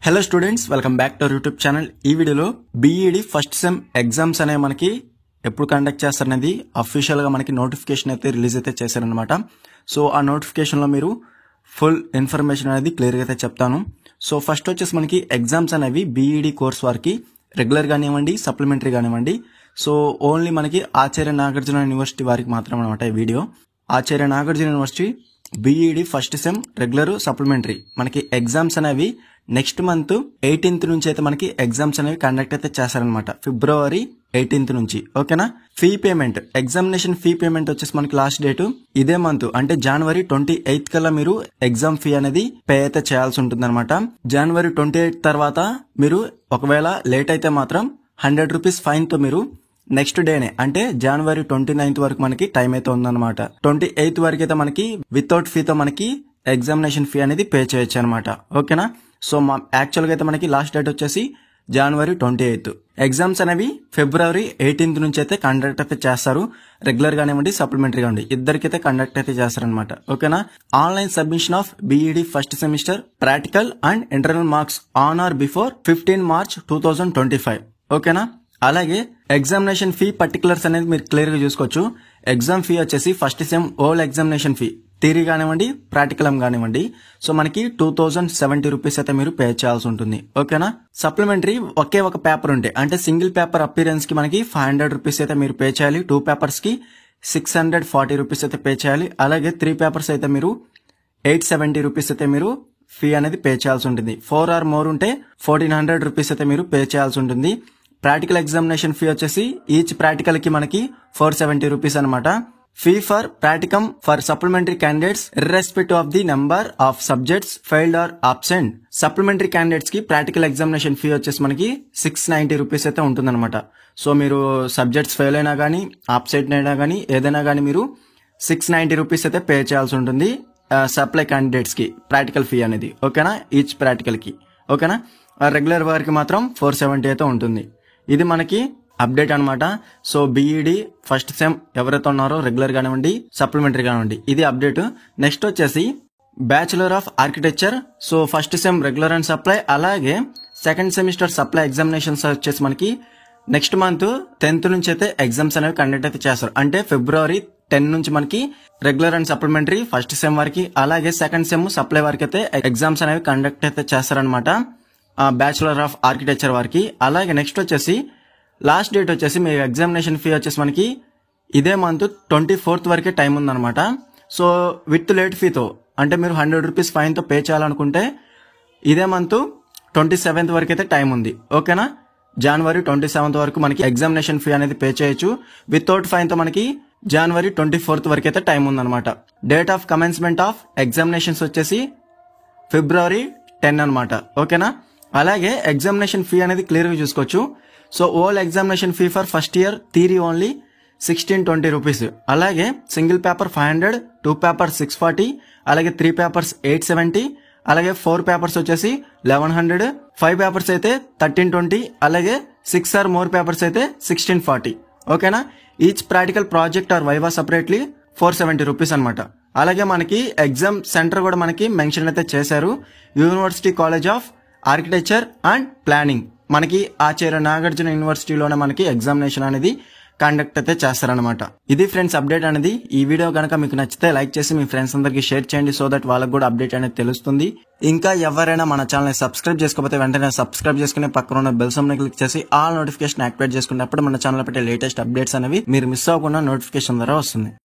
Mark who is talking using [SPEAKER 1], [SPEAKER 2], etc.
[SPEAKER 1] Hello students, welcome back to our YouTube channel. ఈ వీడియోలో BEd first sem exams అనేవి మనకి ఎప్పుడు కండక్ట్ చేస్తారనేది అఫీషియల్ గా మనకి నోటిఫికేషన్ అయితే రిలీజ్ అయితే చేశారనమాట. సో ఆ నోటిఫికేషన్ లో మీరు ఫుల్ ఇన్ఫర్మేషన్ అనేది క్లియర్ గా అయితే చెప్తాను. సో ఫస్ట్ వచ్చేసి మనకి ఎగ్జామ్స్ అనేవి బీఈడి కోర్స్ వారికి రెగ్యులర్ కానివ్వండి, సప్లిమెంటరీ కానివ్వండి. సో ఓన్లీ మనకి ఆచార్య నాగార్జున యూనివర్సిటీ వారికి మాత్రం అనమాట ఈ video. Acharya Nagarjuna university BEd first sem regular, supplementary మనకి ఎగ్జామ్స్ అనేవి నెక్స్ట్ మంత్ 18th నుంచి అయితే మనకి ఎగ్జామ్స్ అనేవి కండక్ట్ అయితే చేస్తారనమాట. ఫిబ్రవరి 18th నుంచి. ఓకేనా. Fee payment, examination fee payment వచ్చేసి మనకి లాస్ట్ డేట్ ఇదే మంత్ అంటే జనవరి 28th కల్లా మీరు ఎగ్జామ్ ఫీ అనేది పే అయితే చేయాల్సి ఉంటుంది అనమాట. జనవరి 28 తర్వాత మీరు ఒకవేళ లేట్ అయితే మాత్రం 100 రూపీస్ ఫైన్ తో మీరు నెక్స్ట్ డేనే అంటే జనవరి 29th వరకు మనకి టైం అయితే ఉందన్నమాట. 28th వరకు అయితే మనకి వితౌట్ ఫీతో మనకి ఎగ్జామినేషన్ ఫీ అనేది పే చేయొచ్చు అనమాట. ఓకేనా. సో యాక్చువల్ గా అయితే మనకి లాస్ట్ డేట్ వచ్చేసి జనవరి 28th. ఎగ్జామ్స్ అనేవి ఫిబ్రవరి 18th నుంచి అయితే కండక్ట్ అయితే చేస్తారు. రెగ్యులర్ గానివ్వండి, సప్లిమెంటరీ కానివ్వండి, ఇద్దరికైతే కండక్ట్ అయితే చేస్తారనమాట. ఓకేనా. Online submission of BEd first semester practical and internal marks on or before 15 March 2025. ఓకేనా. అలాగే ఎగ్జామినేషన్ ఫీ పర్టికులర్స్ అనేది మీరు క్లియర్ గా చూసుకోవచ్చు. ఎగ్జామ్ ఫీ వచ్చేసి first sem all examination fee theory కానివ్వండి, ప్రాక్టికల్ కానివ్వండి, సో మనకి 2070 రూపీస్ అయితే మీరు పే చేయాల్సి ఉంటుంది. ఓకేనా. సప్లిమెంటరీ ఒకే ఒక పేపర్ ఉంటే అంటే సింగిల్ పేపర్ అపీరెన్స్ కి మనకి 500 రూపీస్ అయితే మీరు పే చేయాలి. 2 పేపర్స్ కి 640 రూపీస్ అయితే పే చేయాలి. అలాగే 3 పేపర్స్ అయితే మీరు 870 రూపీస్ అయితే మీరు ఫీ అనేది పే చేయాల్సి ఉంటుంది. 4 ఆర్ మోర్ ఉంటే 1400 రూపీస్ అయితే మీరు పే చేయాల్సి ఉంటుంది. ప్రాక్టికల్ ఎగ్జామినేషన్ ఫీ వచ్చేసి ఈచ్ ప్రాక్టికల్ కి మనకి 470 రూపీస్ అనమాట. Fee for practicum for supplementary candidates irrespective of the number of subjects failed or absent. Supplementary candidates కి ప్రాక్టికల్ ఎగ్జామినేషన్ ఫీ వచ్చేసి మనకి 690 రూపీస్ అయితే ఉంటుందన్నమాట. సో మీరు సబ్జెక్ట్స్ ఫెయిల్ అయినా కానీ, అబ్సెంట్ అయినా కానీ, ఏదైనా కానీ మీరు 690 రూపీస్ అయితే పే చేయాల్సి ఉంటుంది సప్లై క్యాండిడేట్స్ కి ప్రాక్టికల్ ఫీ అనేది. ఓకేనా. ఈచ్ ప్రాక్టికల్ కి. ఓకేనా. రెగ్యులర్ వారికి మాత్రం 470 అయితే ఉంటుంది. ఇది మనకి అప్డేట్ అనమాట. సో బీఈడి ఫస్ట్ సెమ్ ఎవరైతే ఉన్నారో రెగ్యులర్ కానివ్వండి, సప్లిమెంటరీ కానివ్వండి, ఇది అప్డేట్. నెక్స్ట్ వచ్చేసి bachelor of architecture. So first sem regular and supply, అలాగే సెకండ్ సెమిస్టర్ సప్లై ఎగ్జామినేషన్స్ వచ్చేసి మనకి నెక్స్ట్ మంత్ 10th నుంచి అయితే ఎగ్జామ్స్ అనేవి కండక్ట్ అయితే చేస్తారు. అంటే ఫిబ్రవరి 10 నుంచి మనకి regular and supplementary first sem వారికి, అలాగే సెకండ్ సెమ్ సప్లై వారికి అయితే ఎగ్జామ్స్ అనేవి కండక్ట్ అయితే చేస్తారనమాట బ్యాచులర్ ఆఫ్ ఆర్కిటెక్చర్ వారికి. అలాగే నెక్స్ట్ వచ్చేసి లాస్ట్ డేట్ వచ్చేసి మీ ఎగ్జామినేషన్ ఫీ వచ్చేసి మనకి ఇదే మంత్ 24th వరకే టైం ఉందన్నమాట. సో విత్ లేట్ ఫీతో అంటే మీరు 100 రూపీస్ ఫైన్ తో పే చేయాలనుకుంటే ఇదే మంత్ 27th వరకు అయితే టైం ఉంది. ఓకేనా. జనవరి 27th వరకు మనకి ఎగ్జామినేషన్ ఫీ అనేది పే చేయొచ్చు. వితౌట్ ఫైన్ తో మనకి జనవరి 24th వరకు అయితే టైం ఉందన్నమాట. Date of commencement of examinations వచ్చేసి ఫిబ్రవరి 10 అనమాట. ఓకేనా. అలాగే ఎగ్జామినేషన్ ఫీ అనేది క్లియర్ గా చూసుకోవచ్చు. So all examination fee for first year theory only 1620 rupees. అలాగే సింగిల్ పేపర్ 500, 2 పేపర్స్ 640, అలాగే 3 పేపర్స్ 870, అలాగే 4 పేపర్స్ వచ్చేసి 1100, 5 పేపర్స్ అయితే 1320, అలాగే 6 ఆర్ మోర్ పేపర్స్ అయితే 1640. ఓకేనా. Each practical project or viva separately 470 rupees అనమాట. అలాగే మనకి ఎగ్జామ్ సెంటర్ కూడా మనకి మెన్షన్ అయితే చేశారు. University college of architecture and planning మనకి ఆచార్య నాగార్జున యూనివర్సిటీలోనే మనకి ఎగ్జామినేషన్ అనేది కండక్ట్ అయితే చేస్తారనమాట. ఇది ఫ్రెండ్స్ అప్డేట్ అనేది. ఈ వీడియో కనుక మీకు నచ్చితే లైక్ చేసి మీ ఫ్రెండ్స్ అందరికి షేర్ చేయండి. సో దట్ వాళ్ళకి కూడా అప్డేట్ అనేది తెలుస్తుంది. ఇంకా ఎవరైనా మన ఛానల్ సబ్స్క్రైబ్ చేసుకోకపోతే వెంటనే సబ్స్క్రైబ్ చేసుకుని పక్కన ఉన్న బెల్ సింబల్ క్లిక్ చేసి ఆల్ నోటిఫికేషన్ యాక్టివేట్ చేసుకున్నప్పుడు మన ఛానల్ పెట్టే లేటెస్ట్ అప్డేట్స్ అనేవి మీరు మిస్ అవ్వకుండా నోటిఫికేషన్ ద్వారా వస్తుంది.